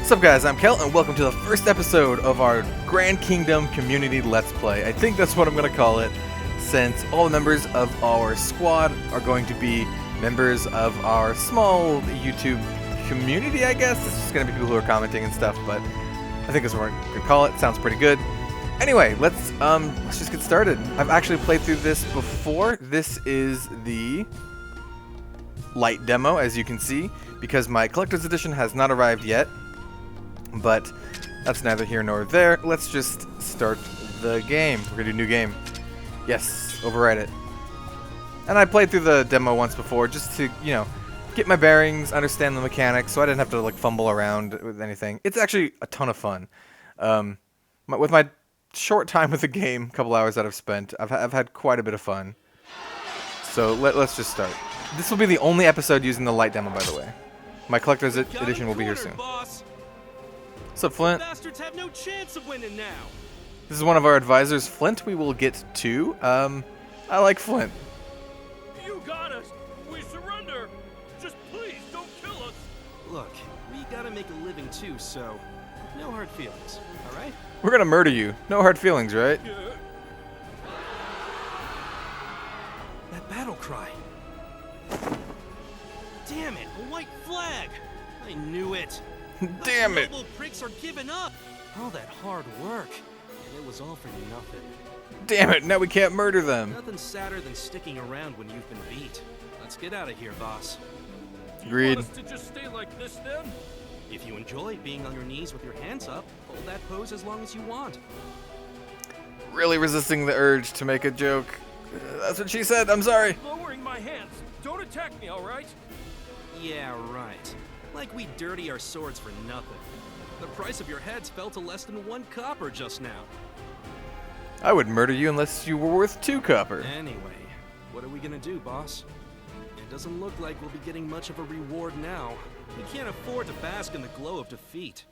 What's up guys, I'm Kel, and welcome to the first episode of our Grand Kingdom Community Let's Play. I think that's what I'm going to call it, since all the members of our squad are going to be members of our small YouTube community, I guess. It's just going to be people who are commenting and stuff, but I think that's what we're going to call it. Sounds pretty good. Anyway, let's just get started. I've actually played through this before. This is the light demo, as you can see, because my collector's edition has not arrived yet. But that's neither here nor there. Let's just start the game. We're gonna do new game. Yes, override it. And I played through the demo once before just to, you know, get my bearings, understand the mechanics, so I didn't have to like fumble around with anything. It's actually a ton of fun. With my short time with the game, couple hours that I've spent, I've had quite a bit of fun. So let's just start. This will be the only episode using the light demo, by the way. My collector's edition will be here soon. What's up, Flint? Bastards have no chance of winning now. This is one of our advisors, Flint. We will get to. I like Flint. You got us. We surrender. Just please don't kill us. Look, we gotta make a living too, so no hard feelings. All right? We're gonna murder you. No hard feelings, right? Yeah. That battle cry. Damn it! A white flag. I knew it. Damn it! Those noble pricks are giving up. All that hard work, and it was all for nothing. Damn it! Now we can't murder them. Nothing sadder than sticking around when you've been beat. Let's get out of here, boss. Agreed. You want us to just stay like this, then? If you enjoy being on your knees with your hands up, hold that pose as long as you want. Really resisting the urge to make a joke. That's what she said. I'm sorry. Lowering my hands. Don't attack me, all right? Yeah, right. Like we dirty our swords for nothing. The price of your heads fell to less than 1 copper just now. I would murder you unless you were worth 2 copper. Anyway, what are we gonna do, boss? It doesn't look like we'll be getting much of a reward now. We can't afford to bask in the glow of defeat.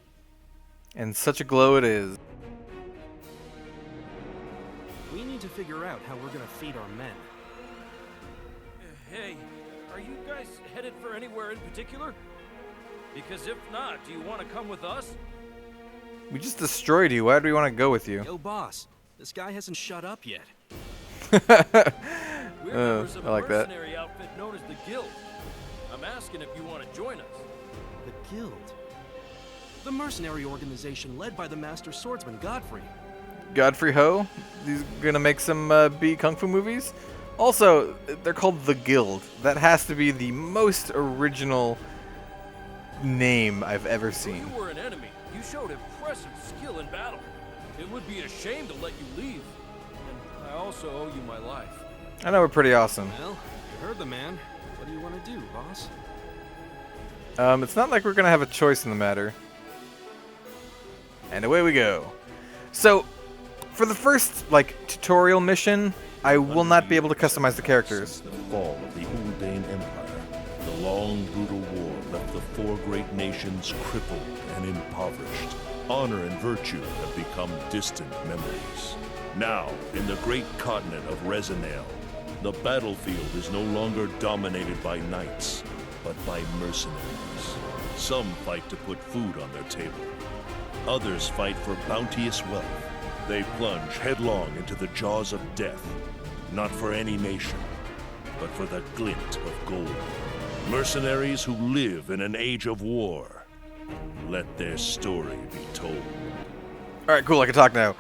And such a glow it is. We need to figure out how we're gonna feed our men. Hey, are you guys headed for anywhere in particular? Because if not, do you want to come with us? We just destroyed you. Why do we want to go with you? Yo, boss, this guy hasn't shut up yet. We're members of I like a that. mercenary outfit known as the Guild. I'm asking if you want to join us. The Guild? The mercenary organization led by the master swordsman Godfrey. Godfrey Ho? He's gonna make some B Kung Fu movies? Also, they're called the Guild. That has to be the most original name I've ever seen. You were an enemy. You showed impressive skill in battle. It would be a shame to let you leave. And I also owe you my life. I know we're pretty awesome. Well, you heard the man. What do you want to do, boss? It's not like we're gonna have a choice in the matter. And away we go. So, for the first, tutorial mission, I will not be able to customize the characters. The fall of the Uldane Empire. The long, brutal war left the 4 great nations crippled and impoverished. Honor and virtue have become distant memories. Now, in the great continent of Resinale, the battlefield is no longer dominated by knights, but by mercenaries. Some fight to put food on their table. Others fight for bounteous wealth. They plunge headlong into the jaws of death, not for any nation, but for the glint of gold. Mercenaries who live in an age of war. Let their story be told. Alright, cool, I can talk now.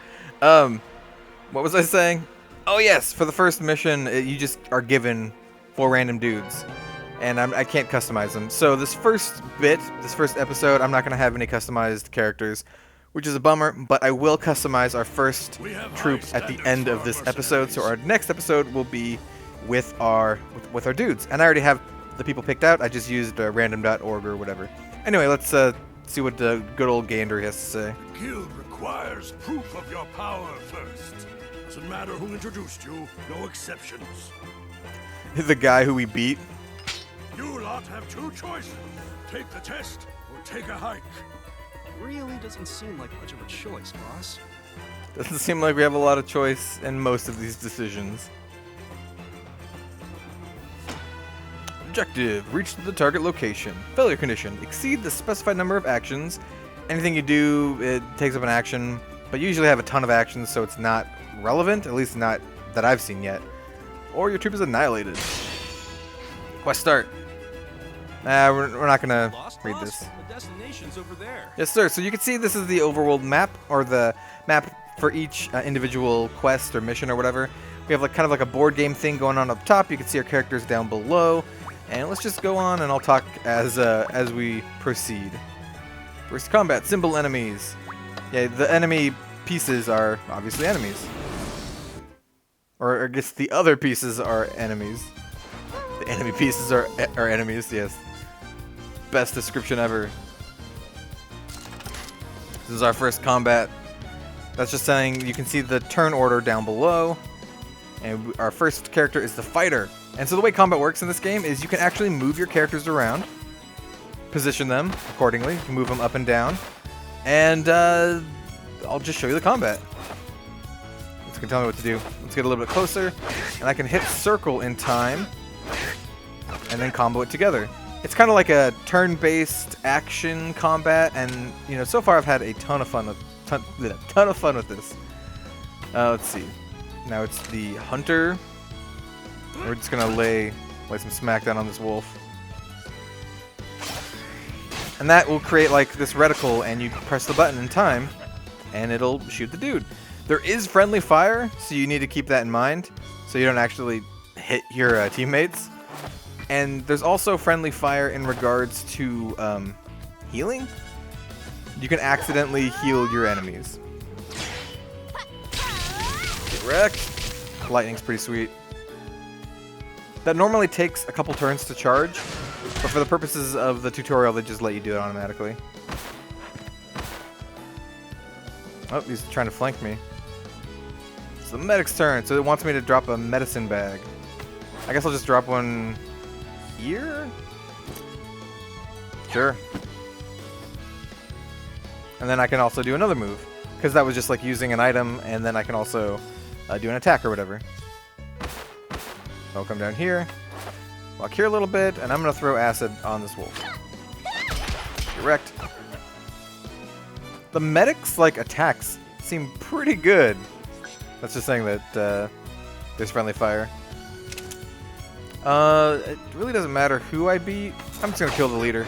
What was I saying? Oh yes, for the first mission, you just are given 4 random dudes. And I can't customize them. So this first episode, I'm not going to have any customized characters, which is a bummer, but I will customize our first troop at the end of this episode. So our next episode will be with our dudes. And I already have the people picked out. I just used random.org or whatever. Anyway, let's see what good old Gander has to say. The guild requires proof of your power first. Doesn't matter who introduced you, no exceptions. The guy who we beat. You lot have 2 choices. Take the test or take a hike. Really doesn't seem like much of a choice, boss. Doesn't seem like we have a lot of choice in most of these decisions. Objective, reach the target location. Failure condition, exceed the specified number of actions anything you do, it takes up an action, but you usually have a ton of actions, so it's not relevant, at least not that I've seen yet. Or your troop is annihilated. Quest start. We're not gonna read this. The destination's over there. Yes, sir. So you can see this is the overworld map, or the map for each individual quest or mission or whatever. We have like kind of like a board game thing going on up top. You can see our characters down below, and let's just go on, and I'll talk as we proceed. First combat, symbol enemies. Yeah, the enemy pieces are obviously enemies, or I guess the other pieces are enemies. The enemy pieces are enemies. Yes. Best description ever. This is our first combat. That's just saying you can see the turn order down below. And our first character is the fighter. And so the way combat works in this game is you can actually move your characters around. Position them accordingly. You can move them up and down. And I'll just show you the combat. It's going to tell me what to do. Let's get a little bit closer. And I can hit circle in time. And then combo it together. It's kind of like a turn-based action combat, and you know, so far I've had a ton of fun with this. Let's see. Now it's the hunter. We're just gonna lay some smackdown on this wolf, and that will create like this reticle, and you press the button in time, and it'll shoot the dude. There is friendly fire, so you need to keep that in mind, so you don't actually hit your teammates. And there's also friendly fire in regards to healing. You can accidentally heal your enemies. Get wrecked. Lightning's pretty sweet. That normally takes a couple turns to charge, but for the purposes of the tutorial, they just let you do it automatically. Oh, he's trying to flank me. It's the medic's turn, so it wants me to drop a medicine bag. I guess I'll just drop one here? Sure. And then I can also do another move, because that was just like using an item, and then I can also do an attack or whatever. I'll come down here, walk here a little bit, and I'm going to throw acid on this wolf. Get wrecked. The medic's like attacks seem pretty good. That's just saying that there's friendly fire. It really doesn't matter who I beat. I'm just gonna kill the leader.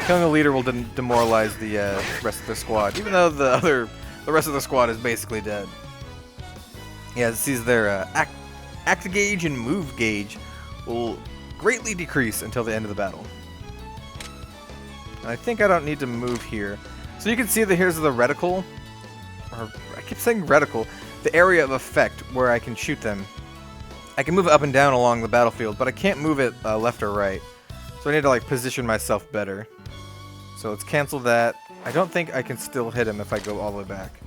Killing the leader will demoralize the rest of the squad, even though the rest of the squad is basically dead. Yeah, it sees their act gauge and move gauge will greatly decrease until the end of the battle. And I think I don't need to move here. So you can see that here's the reticle, or I keep saying reticle, the area of effect where I can shoot them. I can move it up and down along the battlefield, but I can't move it left or right. So I need to like position myself better. So let's cancel that. I don't think I can still hit him if I go all the way back.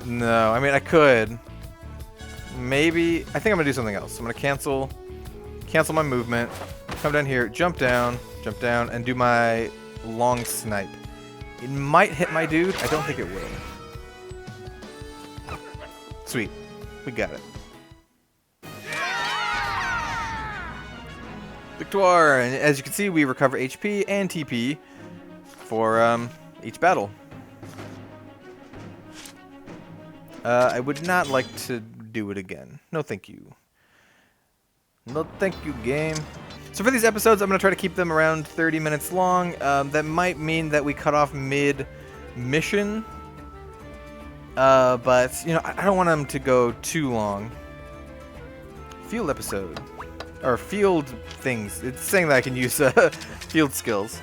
No, I mean I could. Maybe, I think I'm gonna do something else. I'm gonna cancel my movement, come down here, jump down, and do my long snipe. It might hit my dude. I don't think it will. Sweet, we got it. Victoire, and as you can see, we recover HP and TP for each battle. I would not like to do it again. No thank you. No thank you, game. So for these episodes, I'm going to try to keep them around 30 minutes long. That might mean that we cut off mid-mission. But, you know, I don't want them to go too long. Field episode. Or field things. It's saying that I can use field skills.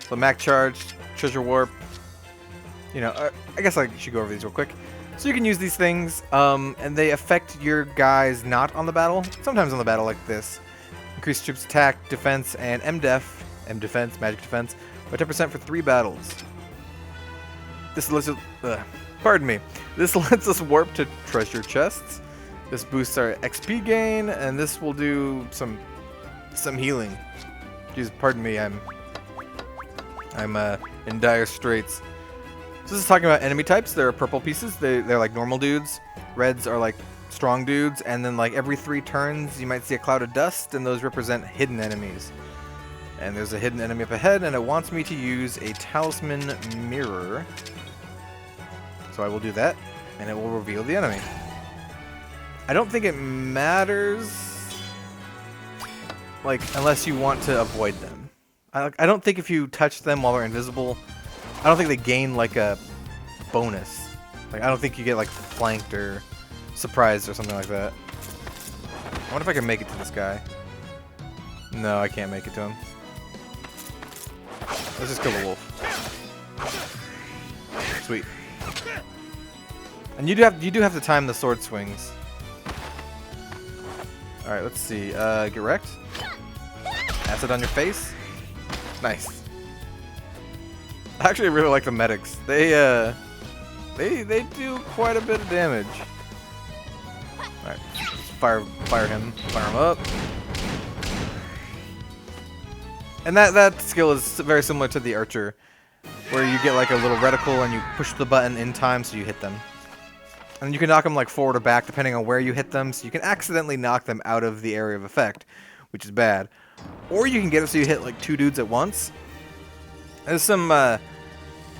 So Mac Charge, Treasure Warp. You know, I guess I should go over these real quick. So you can use these things, and they affect your guys not on the battle. Sometimes on the battle like this. Increase troops attack, defense, and M-defense, magic defense, by 10% for 3 battles. This lets pardon me. This lets us warp to treasure chests. This boosts our XP gain, and this will do some healing. Jeez, pardon me, I'm in dire straits. So this is talking about enemy types. There are purple pieces. They're like normal dudes. Reds are like strong dudes, and then like every 3 turns you might see a cloud of dust, and those represent hidden enemies. And there's a hidden enemy up ahead, and it wants me to use a talisman mirror. So I will do that, and it will reveal the enemy. I don't think it matters, like, unless you want to avoid them. I don't think if you touch them while they're invisible, I don't think they gain, like, a bonus. Like, I don't think you get, like, flanked or surprised or something like that. I wonder if I can make it to this guy. No, I can't make it to him. Let's just kill the wolf. Sweet. And you do have to time the sword swings. All right, let's see. Get wrecked. Acid on your face. Nice. I actually really like the medics. They do quite a bit of damage. All right, fire him up. And that skill is very similar to the archer, where you get like a little reticle and you push the button in time so you hit them. And you can knock them like forward or back depending on where you hit them, so you can accidentally knock them out of the area of effect, which is bad. Or you can get it so you hit like 2 dudes at once. There's some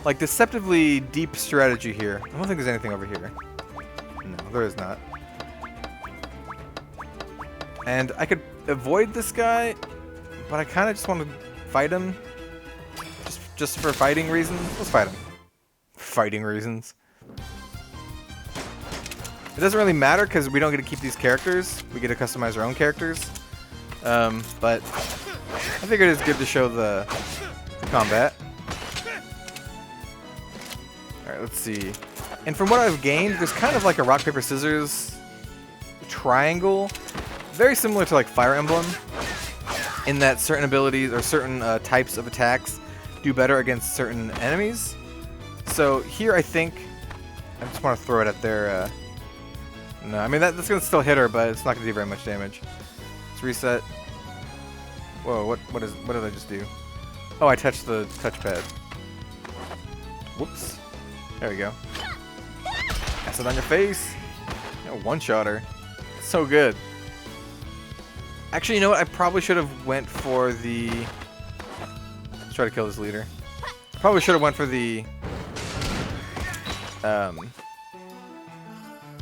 like deceptively deep strategy here. I don't think there's anything over here. No, there is not. And I could avoid this guy, but I kind of just want to fight him. Just for fighting reasons. Let's fight him. Fighting reasons. It doesn't really matter because we don't get to keep these characters. We get to customize our own characters. But I figured it's good to show the combat. Alright, let's see. And from what I've gained, there's kind of like a rock, paper, scissors triangle. Very similar to like Fire Emblem, in that certain abilities or certain types of attacks do better against certain enemies. So here I think I just want to throw it at their no, I mean that's gonna still hit her, but it's not gonna do very much damage. Let's reset. Whoa, what did I just do? Oh, I touched the touchpad. Whoops. There we go. Acid on your face. One-shot her. So good. Actually, you know what? I probably should have went for the... Let's try to kill this leader. Probably should have went for the...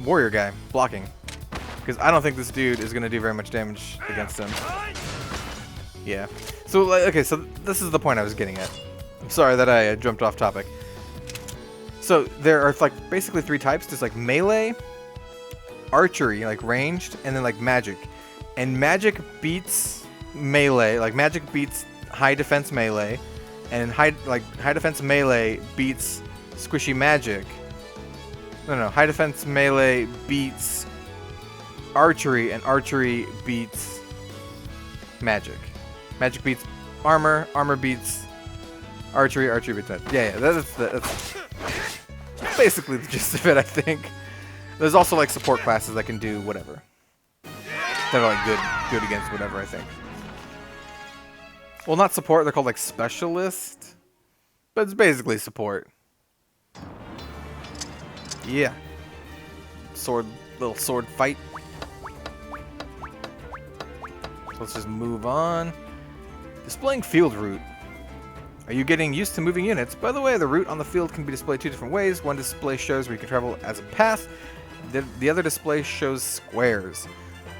warrior guy. Blocking. Because I don't think this dude is going to do very much damage against him. Yeah. So, okay, so this is the point I was getting at. I'm sorry that I jumped off topic. So, there are, like, basically 3 types. There's, like, melee, archery, like, ranged, and then, like, magic. And magic beats melee, like magic beats high defense melee, and high defense melee beats squishy magic. No, high defense melee beats archery, and archery beats magic. Magic beats armor, armor beats archery, archery beats magic. Yeah, that's basically the gist of it, I think. There's also like support classes that can do whatever. They're like good against whatever, I think. Well, not support, they're called like specialist, but it's basically support. Yeah. Little sword fight. So let's just move on. Displaying field route. Are you getting used to moving units? By the way, the route on the field can be displayed 2 different ways. One display shows where you can travel as a path. The other display shows squares.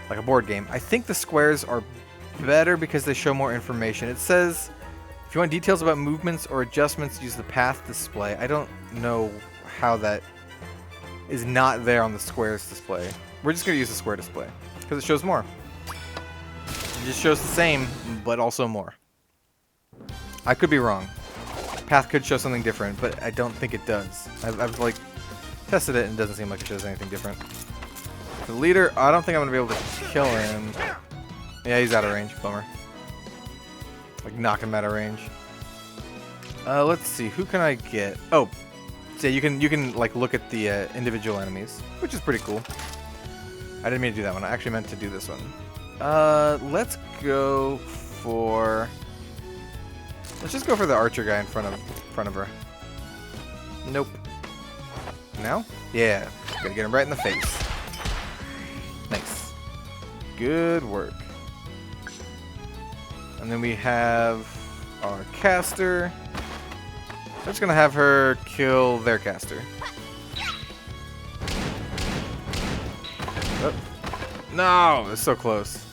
Like a board game. I think the squares are better because they show more information. It says, if you want details about movements or adjustments, use the path display. I don't know how that is not there on the squares display. We're just going to use the square display because it shows more. It just shows the same, but also more. I could be wrong. Path could show something different, but I don't think it does. I've like tested it and it doesn't seem like it shows anything different. The leader, I don't think I'm going to be able to kill him. Yeah, he's out of range. Bummer. Like, knock him out of range. Let's see. Who can I get? Oh. So you can like, look at the individual enemies, which is pretty cool. I didn't mean to do that one. I actually meant to do this one. Let's go for... Let's just go for the archer guy in front of her. Nope. Now? Yeah. Gotta get him right in the face. Nice. Good work. And then we have our caster. I'm just gonna have her kill their caster. Oh. No, it's so close.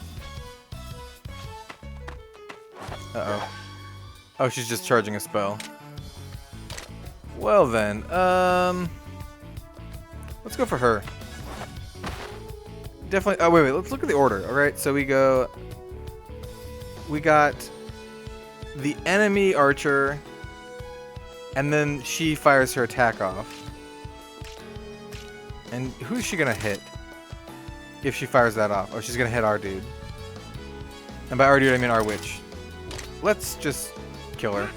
Uh-oh. Oh, she's just charging a spell. Well then, let's go for her. Definitely. Oh wait. Let's look at the order. All right. So we got the enemy archer, and then she fires her attack off. And who's she gonna hit if she fires that off? Oh, she's gonna hit our dude. And by our dude, I mean our witch. Let's just kill her.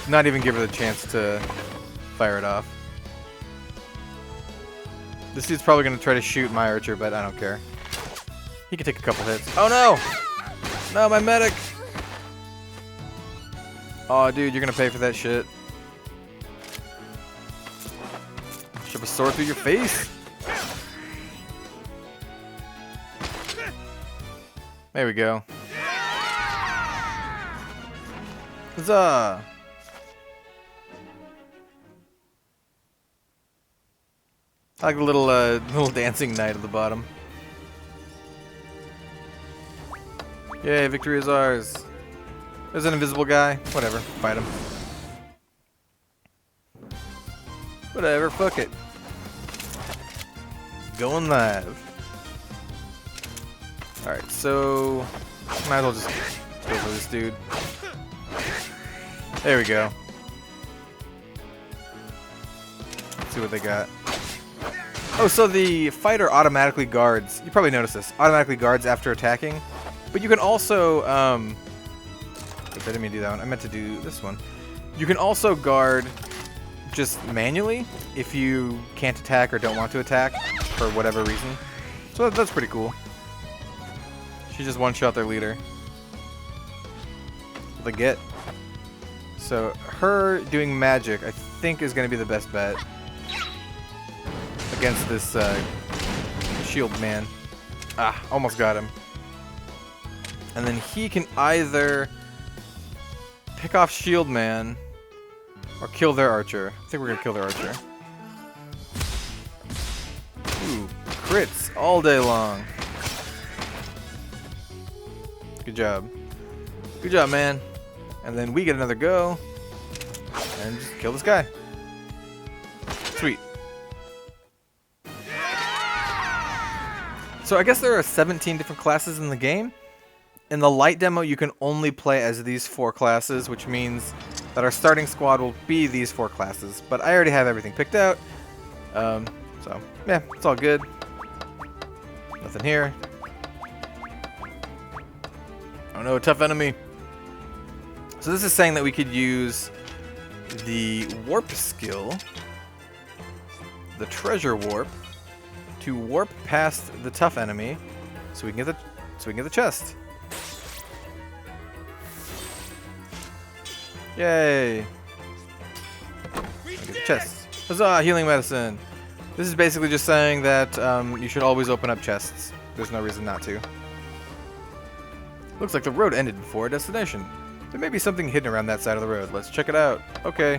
Not even give her the chance to fire it off. This dude's probably going to try to shoot my archer, but I don't care. He can take a couple hits. Oh no! No, my medic! Oh, dude, you're going to pay for that shit. Shove a sword through your face? There we go. Huzzah! I like a little dancing knight at the bottom. Yay, victory is ours. There's an invisible guy. Whatever, fight him. Whatever, fuck it. Going live. Alright, so might as well just go for this dude. There we go. Let's see what they got. Oh, so the fighter automatically guards. You probably noticed this. Automatically guards after attacking. But you can also, I didn't mean to do that one. I meant to do this one. You can also guard just manually if you can't attack or don't want to attack for whatever reason. So that's pretty cool. She just one-shot their leader. The get. So her doing magic, I think, is going to be the best bet against this shield man. Ah, almost got him. And then he can either pick off shield man or kill their archer. I think we're gonna kill their archer. Ooh, crits all day long. Good job. Good job, man. And then we get another go and just kill this guy. Sweet. So I guess there are 17 different classes in the game. In the light demo, you can only play as these 4 classes, which means that our starting squad will be these 4 classes. But I already have everything picked out. So, yeah, it's all good. Nothing here. Oh no, tough enemy. So this is saying that we could use the warp skill, the treasure warp, to warp past the tough enemy, so we can get the chest. Yay! Get the chest. Huzzah! Healing medicine. This is basically just saying that you should always open up chests. There's no reason not to. Looks like the road ended before our destination. There may be something hidden around that side of the road. Let's check it out. Okay.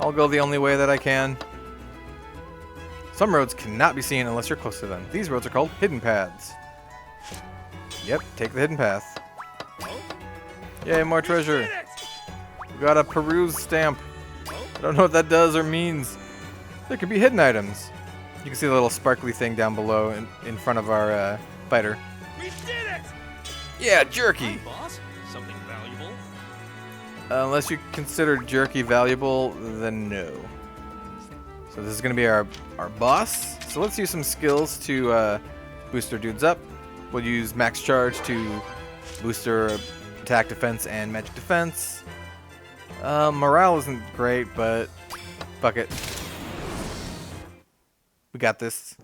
I'll go the only way that I can. Some roads cannot be seen unless you're close to them. These roads are called hidden paths. Yep, take the hidden path. Yay, more treasure. We got a peruse stamp. I don't know what that does or means. There could be hidden items. You can see the little sparkly thing down below in front of our fighter. We did it! Yeah, jerky. Boss, something valuable? Unless you consider jerky valuable, then no. So this is going to be our boss. So let's use some skills to boost our dudes up. We'll use max charge to boost our attack, defense, and magic defense. Morale isn't great, but fuck it. We got this.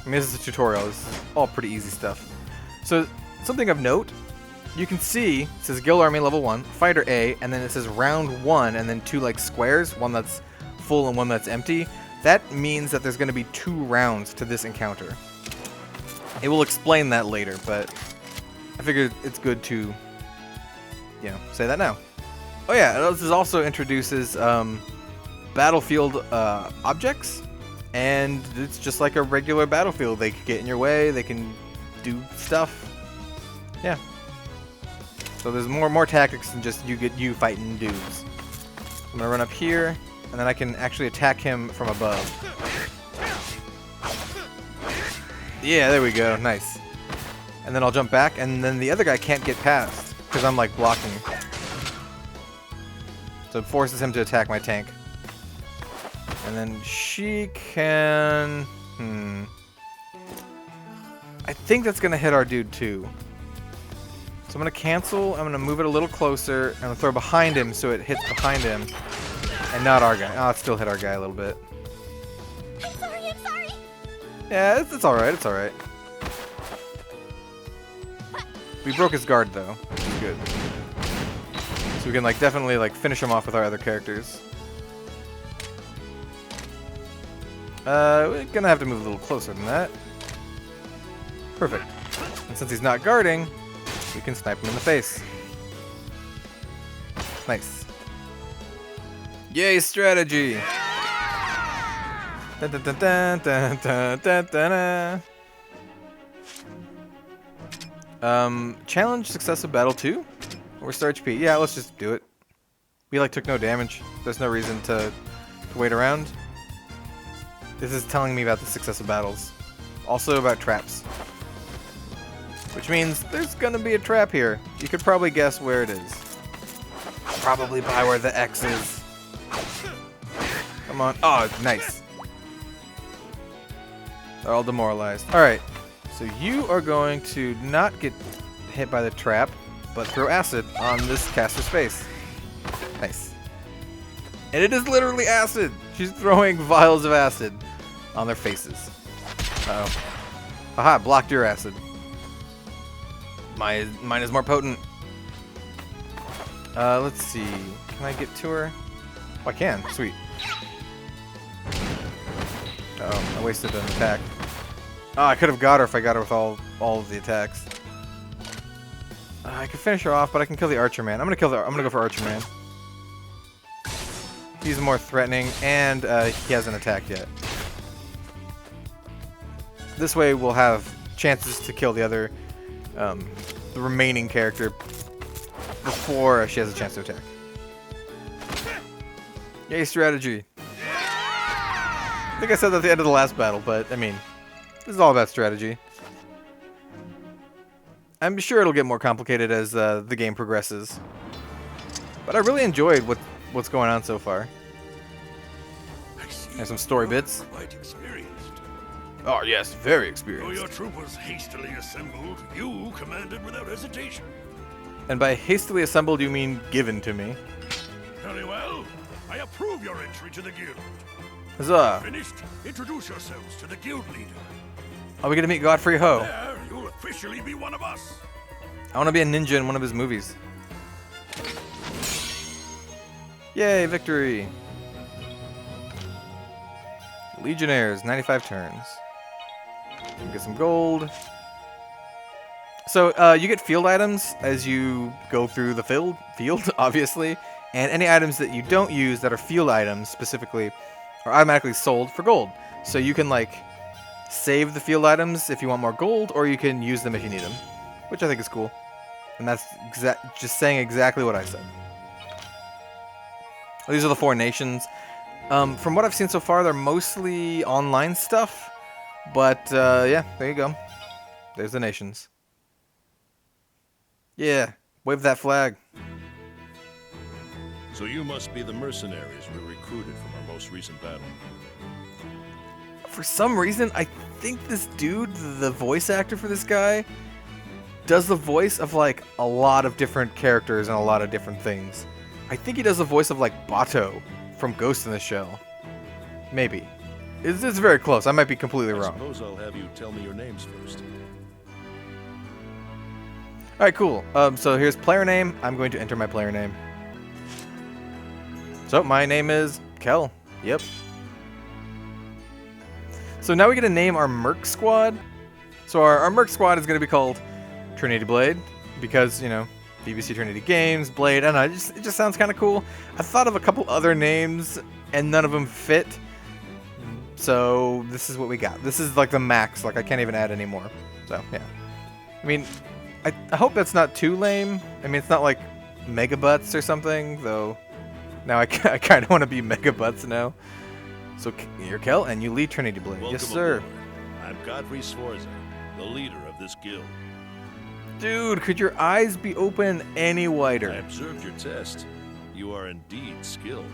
I mean, this is a tutorial. This is all pretty easy stuff. So something of note, you can see it says Guild Army level 1, Fighter A, and then it says round 1, and then 2 like squares, one that's full and one that's empty. That means that there's going to be 2 rounds to this encounter. It will explain that later, but I figured it's good to, say that now. Oh yeah, this also introduces battlefield objects, and it's just like a regular battlefield. They can get in your way, they can do stuff. Yeah. So there's more tactics than just you fighting dudes. I'm gonna run up here, and then I can actually attack him from above. Yeah, there we go. Nice. And then I'll jump back, and then the other guy can't get past because I'm like blocking. So it forces him to attack my tank. And then she can... I think that's going to hit our dude too. So I'm going to cancel. I'm going to move it a little closer. I'm going to throw behind him so it hits behind him. And not our guy. Oh, it still hit our guy a little bit. I'm sorry. Yeah, it's alright. It's alright. We broke his guard though, which is good. So we can like definitely like finish him off with our other characters. We're gonna have to move a little closer than that. Perfect. And since he's not guarding, we can snipe him in the face. Nice. Yay, strategy! Dun, dun, dun, dun, dun, dun, dun, dun, dun. Challenge successive battle 2? Or star HP? Yeah, let's just do it. We like took no damage. There's no reason to wait around. This is telling me about the successive battles. Also about traps. Which means there's gonna be a trap here. You could probably guess where it is. Probably by where the X is. Come on. Oh, nice. They're all demoralized. Alright. So you are going to not get hit by the trap, but throw acid on this caster's face. Nice. And it is literally acid! She's throwing vials of acid on their faces. Uh-oh. Aha, blocked your acid. Mine is more potent. Let's see. Can I get to her? Oh, I can. Sweet. Uh-oh, I wasted an attack. Oh, I could have got her if I got her with all of the attacks. I could finish her off, but I can kill the Archer Man. I'm gonna go for Archer Man. He's more threatening, and he hasn't attacked yet. This way, we'll have chances to kill the other, the remaining character before she has a chance to attack. Yay, strategy! I think I said that at the end of the last battle, but I mean, this is all about strategy. I'm sure it'll get more complicated as the game progresses. But I really enjoyed what's going on so far. There's some story bits. Quite experienced. Oh yes, very Though experienced. your troop was hastily assembled, you commanded without hesitation. And by hastily assembled, you mean given to me. Very well. I approve your entry to the guild. Huzzah! Finished? Introduce yourselves to the guild leader. Are we gonna meet Godfrey Ho? There, you'll officially be one of us. I want to be a ninja in one of his movies. Yay, victory! Legionnaires, 95 turns. Get some gold. So, you get field items as you go through the field, obviously. And any items that you don't use that are field items, specifically, are automatically sold for gold. So you can, like, save the field items if you want more gold, or you can use them if you need them. Which I think is cool. And that's just saying exactly what I said. These are the 4 nations. From what I've seen so far, they're mostly online stuff. But, yeah, there you go. There's the nations. Yeah, wave that flag. So you must be the mercenaries we recruited from our most recent battle. For some reason, I think this dude, the voice actor for this guy, does the voice of, like, a lot of different characters and a lot of different things. I think he does the voice of, like, Bato from Ghost in the Shell. Maybe. It's very close. I might be completely I wrong. suppose I'll have you tell me your names first. Alright, cool. So here's player name. I'm going to enter my player name. So, my name is Kel. Yep. So now we get to name our Merc Squad. So our Merc Squad is going to be called TrinityBlade, because, you know, BBC Trinity Games, Blade, I don't know, it just sounds kind of cool. I thought of a couple other names, and none of them fit. So, this is what we got. This is like the max, like I can't even add any more. So, yeah. I mean, I hope that's not too lame. I mean, it's not like Mega Butts or something, though. Now I kind of want to be Mega Butts now. So, you're Kel, and you lead TrinityBlade. Welcome Yes, sir. aboard. I'm Godfrey Sforza, the leader of this guild. Dude, could your eyes be open any I wider? observed your test. You are indeed skilled.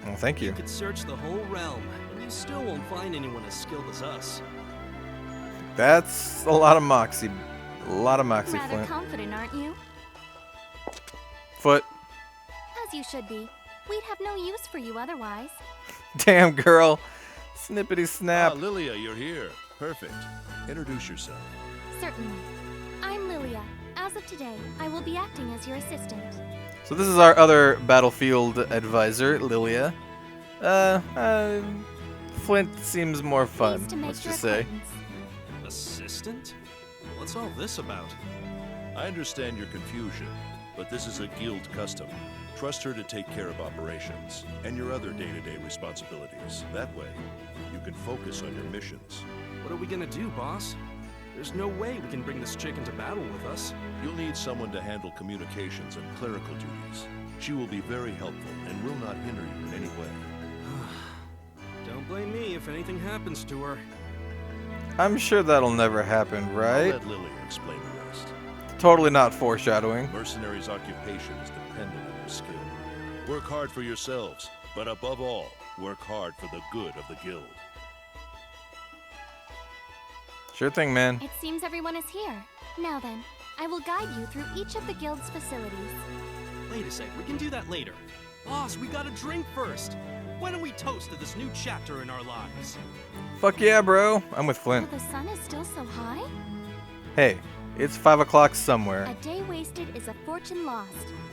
Oh, thank You you. could search the whole realm, and you still won't find anyone as skilled as us. That's a lot of moxie. A lot of moxie, Rather Flint. confident, aren't you? Foot. As you should be. We'd have no use for you otherwise. Damn, girl. Snippety snap. Ah, Lilia, you're here. Perfect. Introduce yourself. Certainly. I'm Lilia. As of today, I will be acting as your assistant. So this is our other battlefield advisor, Lilia. Flint seems more fun, Pleased to make let's your just say. acquaintance. Assistant? What's all this about? I understand your confusion, but this is a guild custom. Trust her to take care of operations and your other day-to-day responsibilities. That way, you can focus on your missions. What are we gonna do, boss? There's no way we can bring this chick into battle with us. You'll need someone to handle communications and clerical duties. She will be very helpful and will not hinder you in any way. Don't blame me if anything happens to her. I'm sure that'll never happen, I'll right? let Lilia explain the rest. Totally not foreshadowing. Mercenary's occupation is dependent on your skill. Work hard for yourselves, but above all, work hard for the good of the guild. Sure thing, man. It seems everyone is here. Now then, I will guide you through each of the guild's facilities. Wait a sec, we can do that later. Boss, we gotta drink first. Why don't we toast to this new chapter in our lives? Fuck yeah, bro. I'm with Oh, Flint. the sun is still so high? Hey, it's 5 o'clock somewhere. A day wasted is a fortune lost.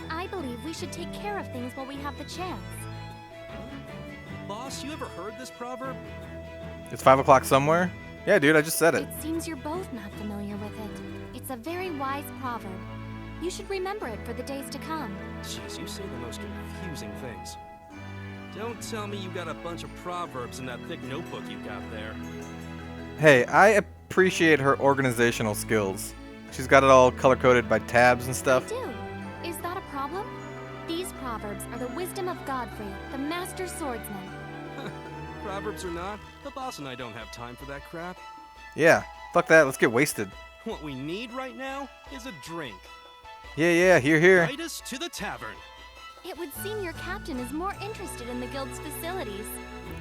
I believe we should take care of things while we have the chance. Boss, you ever heard this proverb? It's 5 o'clock somewhere? Yeah, dude, I just said it. It seems you're both not familiar with it. It's a very wise proverb. You should remember it for the days to come. Jeez, you say the most confusing things. Don't tell me you got a bunch of proverbs in that thick notebook you got there. Hey, I appreciate her organizational skills. She's got it all color-coded by tabs and I stuff. do. Is that a problem? These proverbs are the wisdom of Godfrey, the master swordsman. Proverbs or not, the boss and I don't have time for that crap. Yeah, fuck that, let's get wasted. What we need right now is a drink. Yeah, here. Guide us to the tavern. It would seem your captain is more interested in the guild's facilities.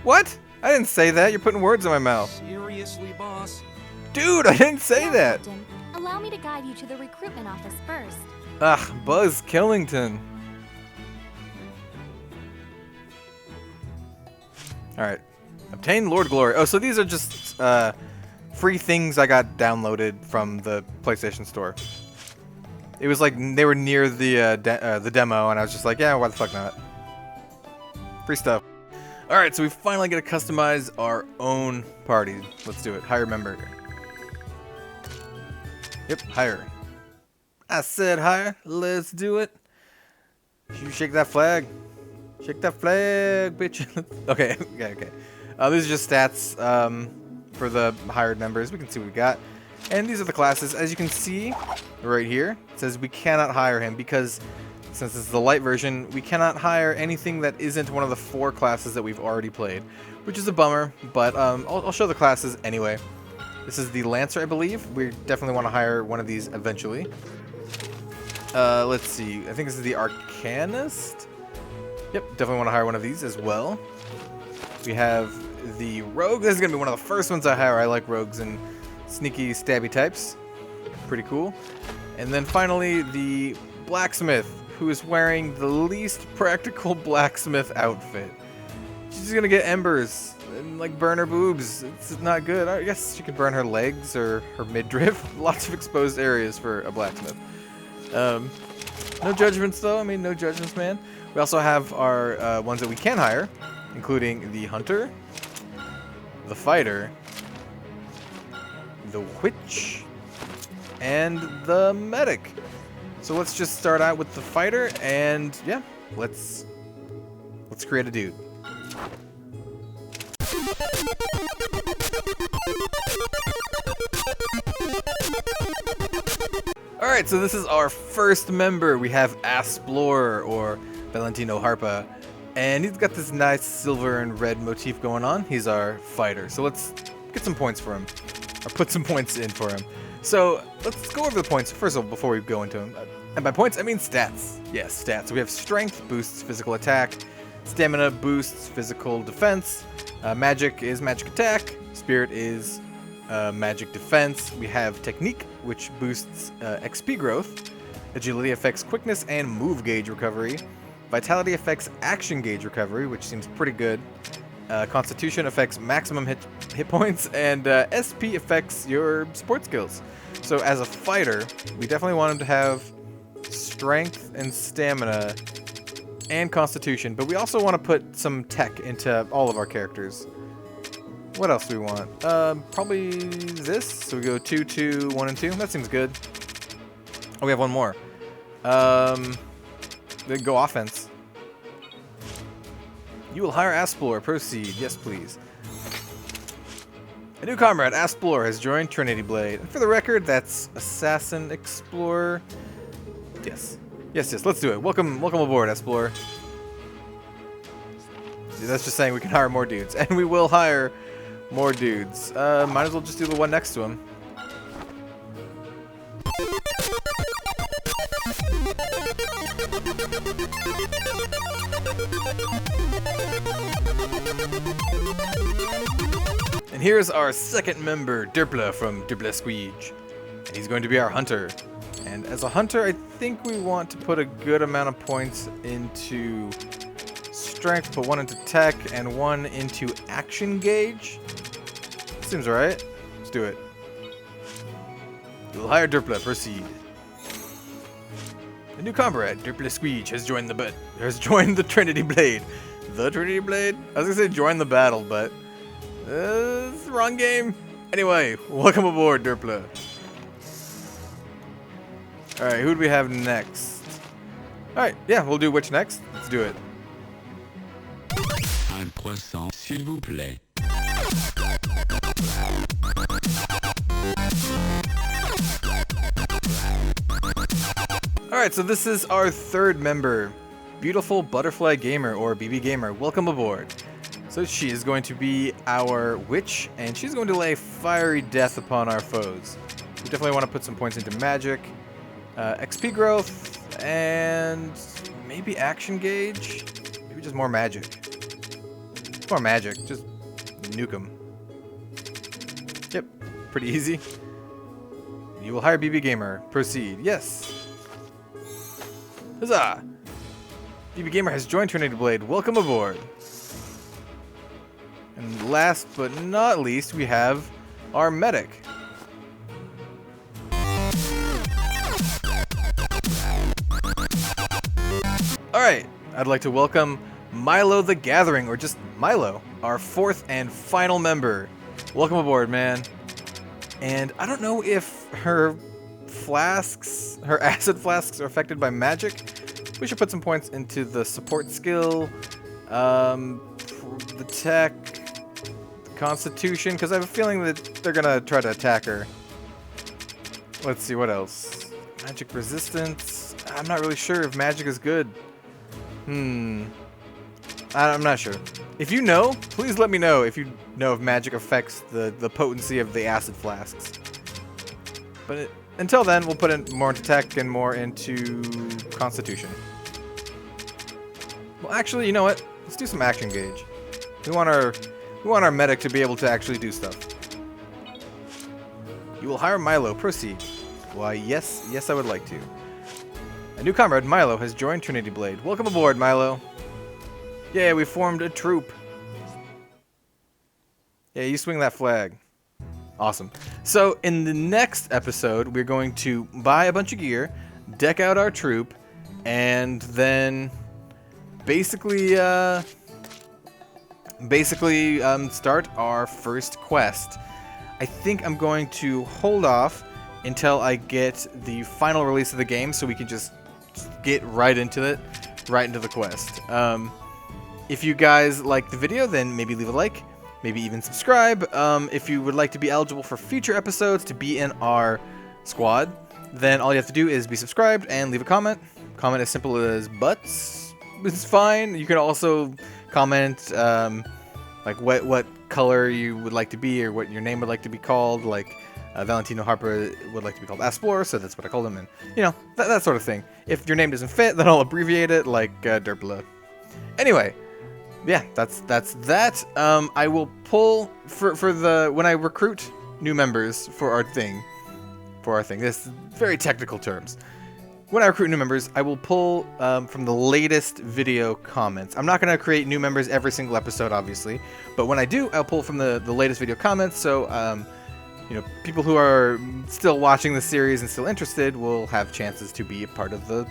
What? I didn't say that, you're putting words in my mouth. Seriously, boss? Dude, I didn't say Now, that. Captain, allow me to guide you to the recruitment office first. Ugh, Buzz Killington. Alright. Obtain Lord Glory. Oh, so these are just free things I got downloaded from the PlayStation Store. It was like they were near the demo, and I was just like, yeah, why the fuck not? Free stuff. Alright, so we finally get to customize our own party. Let's do it. Hire member. Yep, hire. I said hire. Let's do it. You shake that flag. Shake that flag, bitch. Okay. These are just stats for the hired members. We can see what we got. And these are the classes. As you can see right here, it says we cannot hire him because since this is the light version, we cannot hire anything that isn't one of the 4 classes that we've already played, which is a bummer, but I'll show the classes anyway. This is the Lancer, I believe. We definitely want to hire one of these eventually. Let's see. I think this is the Arcanist. Yep, definitely want to hire one of these as well. We have the Rogue. This is going to be one of the first ones I hire. I like rogues and sneaky stabby types. Pretty cool. And then finally, the Blacksmith, who is wearing the least practical blacksmith outfit. She's going to get embers and like burn her boobs. It's not good. I guess she could burn her legs or her midriff. Lots of exposed areas for a blacksmith. No judgments though. I mean, no judgments, man. We also have our ones that we can hire, including the Hunter, the Fighter, the Witch, and the medic. So let's just start out with the fighter, and yeah, let's create a dude. Alright, so this is our first member. We have Explorer, or Valentino Harpa, and he's got this nice silver and red motif going on. He's our fighter. So let's get some points for him, or put some points in for him. So let's go over the points first of all before we go into him. And by points, I mean stats. Yes, stats. So we have strength, boosts physical attack. Stamina boosts physical defense. Magic is magic attack. Spirit is magic defense. We have technique, which boosts XP growth. Agility affects quickness and move gauge recovery. Vitality affects action gauge recovery, which seems pretty good. Constitution affects maximum hit points, and SP affects your sport skills. So as a fighter, we definitely want him to have strength and stamina and constitution, but we also want to put some tech into all of our characters. What else do we want? Probably this. So we go 2, 2, 1, and 2. That seems good. Oh, we have one more. Then go offense. You will hire Explorer. Proceed. Yes, please. A new comrade, Explorer, has joined TrinityBlade. And for the record, that's Assassin Explorer. Yes. Yes, let's do it. Welcome aboard, Explorer. That's just saying we can hire more dudes. And we will hire more dudes. Might as well just do the one next to him. And here's our second member, Derpla from Derpla Squeege. And he's going to be our hunter. And as a hunter, I think we want to put a good amount of points into strength, put one into tech, and one into action gauge. Seems right. Let's do it. You'll hire Derpla. Proceed. A new comrade, Derpla Squeege, has joined the TrinityBlade. The TrinityBlade? I was gonna say join the battle, but it's the wrong game. Anyway, welcome aboard, Derpla. Alright, who do we have next? Alright, yeah, we'll do which next. Let's do it. Un croissant, s'il vous plaît. Alright, so this is our third member, Beautiful Butterfly Gamer, or BB Gamer. Welcome aboard. So she is going to be our witch, and she's going to lay fiery death upon our foes. We definitely want to put some points into magic, XP growth, and maybe action gauge. Maybe just more magic. More magic. Just nuke them. Yep. Pretty easy. You will hire BB Gamer. Proceed. Yes. Huzzah! BB Gamer has joined TrinityBlade. Welcome aboard. And last but not least, we have our medic. Alright, I'd like to welcome Milo the Gathering, or just Milo, our fourth and final member. Welcome aboard, man. And I don't know if her acid flasks are affected by magic. We should put some points into the support skill, the tech, the constitution, because I have a feeling that they're gonna try to attack her. Let's see, what else? Magic resistance. I'm not really sure if magic is good. I'm not sure. If you know, please let me know if you know if magic affects the potency of the acid flasks. But until then, we'll put in more into tech and more into constitution. Well, actually, you know what? Let's do some action gauge. We want our medic to be able to actually do stuff. You will hire Milo. Proceed. Why, yes, I would like to. A new comrade, Milo, has joined TrinityBlade. Welcome aboard, Milo. Yeah, we formed a troop. Yeah, you swing that flag. Awesome. So, in the next episode, we're going to buy a bunch of gear, deck out our troop, and then basically start our first quest. I think I'm going to hold off until I get the final release of the game, so we can just get right into it, right into the quest. If you guys like the video, then maybe leave a like, maybe even subscribe. If you would like to be eligible for future episodes to be in our squad, then all you have to do is be subscribed and leave a comment. Comment as simple as butts. It's fine. You can also comment like what color you would like to be, or what your name would like to be called. Like Valentino Harper would like to be called Asplore, so that's what I called him, and you know, that sort of thing. If your name doesn't fit, then I'll abbreviate it like Derpla. Anyway, yeah, that's that. I will pull for the when I recruit new members for our thing. This is very technical terms. When I recruit new members, I will pull from the latest video comments. I'm not going to create new members every single episode, obviously, but when I do, I'll pull from the latest video comments. So, you know, people who are still watching the series and still interested will have chances to be a part of the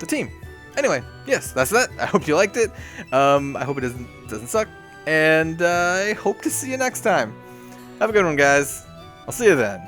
team. Anyway, yes, that's that. I hope you liked it. I hope it doesn't suck, and I hope to see you next time. Have a good one, guys. I'll see you then.